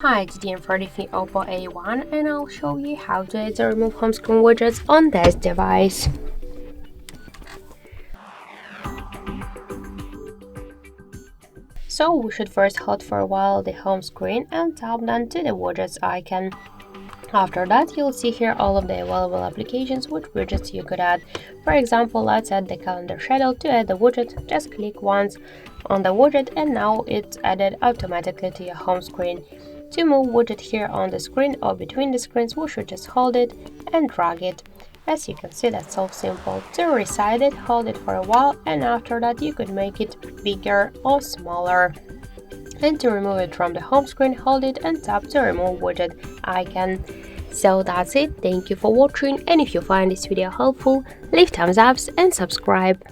Hi, today I'm for the Oppo A1 and I'll show you how to add the remove home screen widgets on this device. So we should first hold for a while the home screen and tap down to the widgets icon. After that, you'll see here all of the available applications with widgets you could add. For example, let's add the calendar shadow. To add the widget, just click once on the widget and now it's added automatically to your home screen. To move widget here on the screen or between the screens, we should just hold it and drag it. As you can see, that's so simple. To resize it, hold it for a while and after that you could make it bigger or smaller. And to remove it from the home screen, hold it and tap the remove widget icon. So that's it, thank you for watching, and if you find this video helpful, leave thumbs up and subscribe.